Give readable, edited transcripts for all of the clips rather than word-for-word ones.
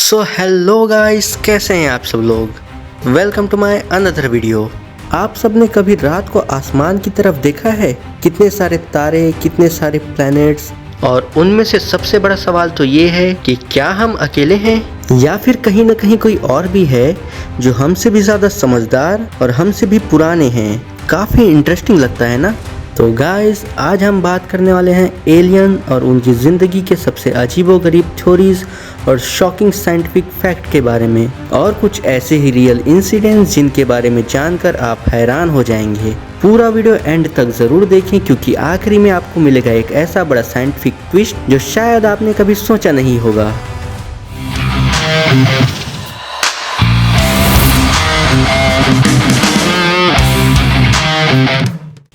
So hello guys, कैसे हैं आप सब लोग। Welcome to my another video. आप सब ने कभी रात को आसमान की तरफ देखा है? कितने सारे तारे, कितने सारे प्लैनेट्स, और उनमें से सबसे बड़ा सवाल तो ये है कि क्या हम अकेले हैं या फिर कहीं न कहीं कोई और भी है जो हमसे भी ज़्यादा समझदार और हमसे भी पुराने हैं। काफ़ी इंटरेस्टिंग लगता है ना। तो गाइस, आज हम बात करने वाले हैं एलियन और उनकी ज़िंदगी के सबसे अजीबोगरीब थ्योरीज और शॉकिंग साइंटिफिक फैक्ट के बारे में, और कुछ ऐसे ही रियल इंसिडेंट्स जिनके बारे में जानकर आप हैरान हो जाएंगे। पूरा वीडियो एंड तक ज़रूर देखें, क्योंकि आखिरी में आपको मिलेगा एक ऐसा बड़ा साइंटिफिक ट्विस्ट जो शायद आपने कभी सोचा नहीं होगा।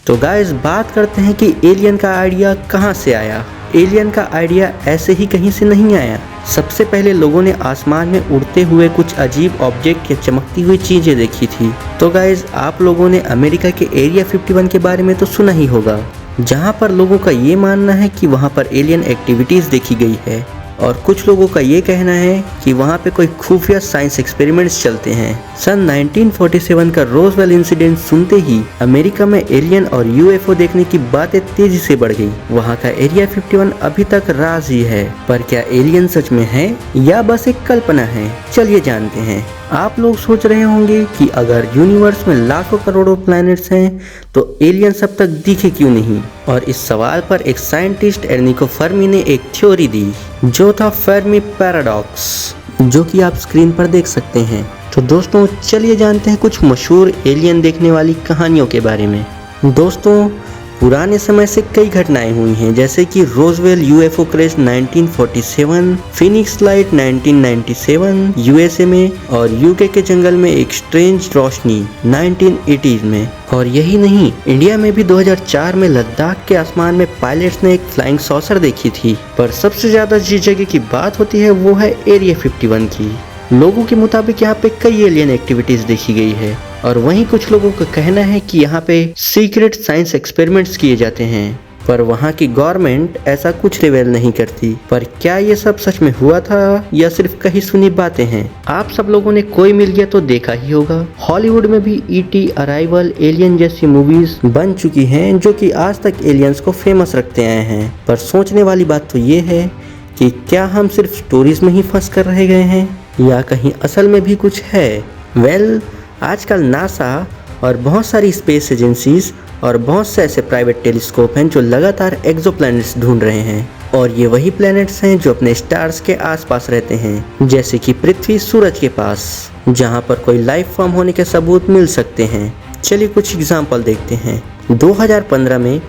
तो गाइस, बात करते हैं कि एलियन का आइडिया कहाँ से आया। एलियन का आइडिया ऐसे ही कहीं से नहीं आया। सबसे पहले लोगों ने आसमान में उड़ते हुए कुछ अजीब ऑब्जेक्ट या चमकती हुई चीजें देखी थी। तो गाइस, आप लोगों ने अमेरिका के एरिया 51 के बारे में तो सुना ही होगा, जहाँ पर लोगों का ये मानना है कि वहाँ पर एलियन एक्टिविटीज देखी गई है, और कुछ लोगों का ये कहना है कि वहाँ पे कोई खुफिया साइंस एक्सपेरिमेंट्स चलते हैं। सन 1947 का रोजवेल इंसिडेंट सुनते ही अमेरिका में एलियन और यूएफओ देखने की बातें तेजी से बढ़ गई। वहाँ का एरिया 51 अभी तक राज ही है, पर क्या एलियन सच में है या बस एक कल्पना है? चलिए जानते हैं। आप लोग सोच रहे होंगे कि अगर यूनिवर्स में लाखों करोड़ों प्लैनेट्स हैं तो एलियन अब तक दिखे क्यों नहीं? और इस सवाल पर एक साइंटिस्ट एर्निको फर्मी ने एक थ्योरी दी, जो था फेर्मी पैराडॉक्स, जो कि आप स्क्रीन पर देख सकते हैं। तो दोस्तों, चलिए जानते हैं कुछ मशहूर एलियन देखने वाली कहानियों के बारे में। दोस्तों, पुराने समय से कई घटनाएं हुई हैं, जैसे कि Roswell UFO crash 1947, Phoenix light 1997 USA में, और यूके के जंगल में एक स्ट्रेंज रोशनी 1980 में। और यही नहीं, इंडिया में भी 2004 में लद्दाख के आसमान में पायलट्स ने एक फ्लाइंग सॉसर देखी थी। पर सबसे ज्यादा जिस जगह की बात होती है वो है एरिया 51 की। लोगों के मुताबिक यहाँ पे कई एलियन एक्टिविटीज देखी गई है, और वहीं कुछ लोगों का कहना है कि यहाँ पे सीक्रेट साइंस एक्सपेरिमेंट्स किए जाते हैं, पर वहाँ की गवर्नमेंट ऐसा कुछ रिवील नहीं करती। पर क्या ये सब सच में हुआ था या सिर्फ कहीं सुनी बातें हैं? आप सब लोगों ने कोई मिल गया तो देखा ही होगा। हॉलीवुड में भी ईटी, अराइवल, एलियन जैसी मूवीज बन चुकी हैं, जो कि आज तक एलियंस को फेमस रखते आए हैं। पर सोचने वाली बात तो ये है कि क्या हम सिर्फ स्टोरीज में ही फंस कर रह गए हैं या कहीं असल में भी कुछ है? आजकल नासा और बहुत सारी स्पेस एजेंसीज और बहुत से ऐसे प्राइवेट टेलीस्कोप हैं जो लगातार एक्सोप्लैनेट्स ढूंढ रहे हैं, और ये वही प्लैनेट्स हैं जो अपने स्टार्स के आसपास रहते हैं, जैसे कि पृथ्वी सूरज के पास, जहां पर कोई लाइफ फॉर्म होने के सबूत मिल सकते हैं। चलिए कुछ एग्जाम्पल देखते हैं। 2015 में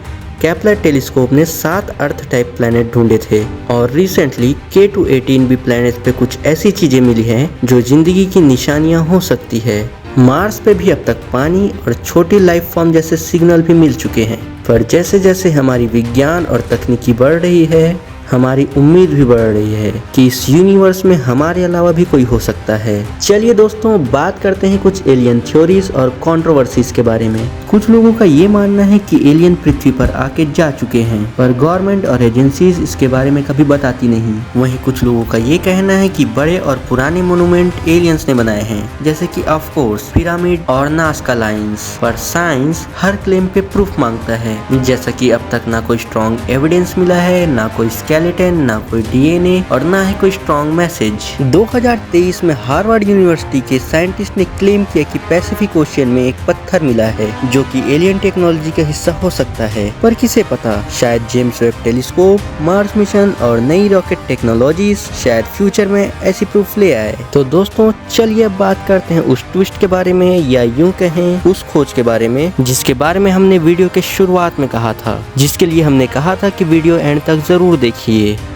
केपलर टेलीस्कोप ने 7 अर्थ टाइप प्लैनेट ढूंढे थे, और रिसेंटली K2-18 भी प्लैनेट पे कुछ ऐसी चीजें मिली हैं जो जिंदगी की निशानियां हो सकती है। मार्स पे भी अब तक पानी और छोटी लाइफ फॉर्म जैसे सिग्नल भी मिल चुके हैं। पर जैसे जैसे हमारी विज्ञान और तकनीकी बढ़ रही है, हमारी उम्मीद भी बढ़ रही है कि इस यूनिवर्स में हमारे अलावा भी कोई हो सकता है। चलिए दोस्तों, बात करते हैं कुछ एलियन थ्योरीज और कंट्रोवर्सीज के बारे में। कुछ लोगों का ये मानना है कि एलियन पृथ्वी पर आके जा चुके हैं, पर गवर्नमेंट और एजेंसीज इसके बारे में कभी बताती नहीं। वहीं कुछ लोगों का ये कहना है कि बड़े और पुराने मोन्यूमेंट एलियंस ने बनाए हैं, जैसे कि ऑफ कोर्स पिरामिड और नाज़का लाइंस। पर साइंस हर क्लेम पे प्रूफ मांगता है, जैसा कि अब तक ना कोई स्ट्रॉन्ग एविडेंस मिला है, ना कोई ना कोई डीएनए, और ना ही कोई स्ट्रॉन्ग मैसेज। 2023 में हार्वर्ड यूनिवर्सिटी के साइंटिस्ट ने क्लेम किया कि पैसिफिक ओशियन में एक पत्थर मिला है जो कि एलियन टेक्नोलॉजी का हिस्सा हो सकता है। पर किसे पता, शायद James Webb telescope, Mars mission और नई रॉकेट टेक्नोलॉजीज शायद फ्यूचर में ऐसी प्रूफ ले आए। तो दोस्तों, चलिए अब बात करते हैं उस ट्विस्ट के बारे में, या यूं कहें उस खोज के बारे में, जिसके बारे में हमने वीडियो के शुरुआत में कहा था, जिसके लिए हमने कहा था कि वीडियो एंड तक जरूर देखिए।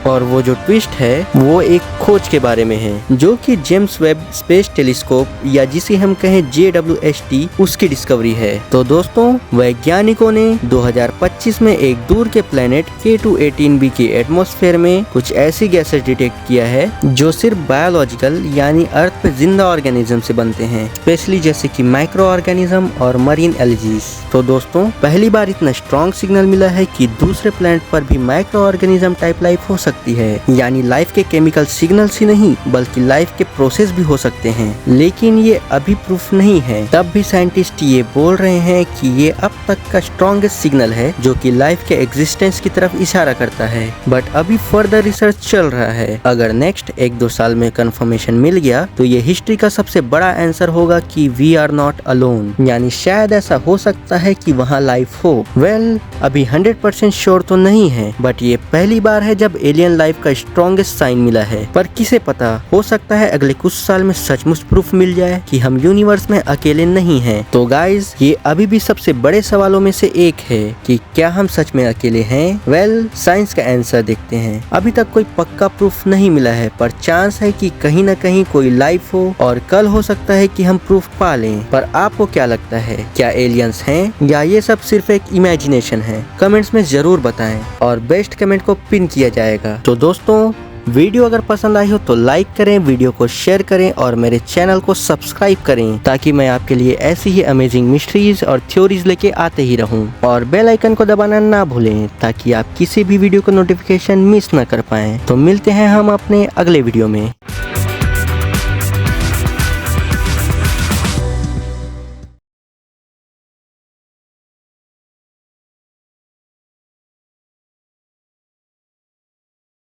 और वो जो ट्विस्ट है वो एक खोज के बारे में है, जो कि जेम्स वेब स्पेस टेलीस्कोप, या जिसे हम कहें JWST, उसकी डिस्कवरी है। तो दोस्तों वैज्ञानिकों ने 2025 में एक दूर के प्लेनेट K2-18b की एटमॉस्फेयर में कुछ ऐसी गैसेस डिटेक्ट किया है जो सिर्फ बायोलॉजिकल यानी अर्थ पे जिंदा ऑर्गेनिज्म से बनते हैं, स्पेशली जैसे कि माइक्रो ऑर्गेनिज्म और मरीन एल्गीज। तो दोस्तों पहली बार इतना स्ट्रॉन्ग सिग्नल मिला है कि दूसरे प्लेनेट पर भी माइक्रो ऑर्गेनिज्म टाइप लाइफ हो सकती है, यानी लाइफ के केमिकल सिग्नल्स ही नहीं बल्कि लाइफ के प्रोसेस भी हो सकते हैं। लेकिन ये अभी प्रूफ नहीं है, तब भी साइंटिस्ट ये बोल रहे हैं कि ये अब तक का स्ट्रॉन्गेस्ट सिग्नल है जो कि लाइफ के एग्जिस्टेंस की तरफ इशारा करता है। बट अभी फर्दर रिसर्च चल रहा है। अगर नेक्स्ट 1-2 साल में कंफर्मेशन मिल गया तो ये हिस्ट्री का सबसे बड़ा आंसर होगा कि वी आर नॉट अलोन, यानी शायद ऐसा हो सकता है कि वहाँ लाइफ हो। वेल अभी 100% श्योर तो नहीं है, बट ये पहली बार है जब एलियन लाइफ का स्ट्रॉन्गेस्ट साइन मिला है। पर किसे पता, हो सकता है अगले कुछ साल में सचमुच प्रूफ मिल जाए कि हम यूनिवर्स में अकेले नहीं हैं। तो गाइज ये अभी भी सबसे बड़े सवालों में से एक है कि क्या हम सच में अकेले हैं। वेल साइंस का आंसर देखते हैं। अभी तक कोई पक्का प्रूफ नहीं मिला है, पर चांस है कि कहीं न कहीं कोई लाइफ हो और कल हो सकता है कि हम प्रूफ पा लें। पर आपको क्या लगता है, क्या एलियंस हैं या ये सब सिर्फ एक इमेजिनेशन है? कमेंट्स में जरूर बताएं और बेस्ट कमेंट को पिन किया जाएगा। तो दोस्तों वीडियो अगर पसंद आई हो तो लाइक करें, वीडियो को शेयर करें और मेरे चैनल को सब्सक्राइब करें ताकि मैं आपके लिए ऐसी ही अमेजिंग मिस्ट्रीज और थ्योरीज लेके आते ही रहूं। और बेल आइकन को दबाना ना भूलें ताकि आप किसी भी वीडियो का नोटिफिकेशन मिस ना कर पाएं। तो मिलते हैं हम अपने अगले वीडियो में।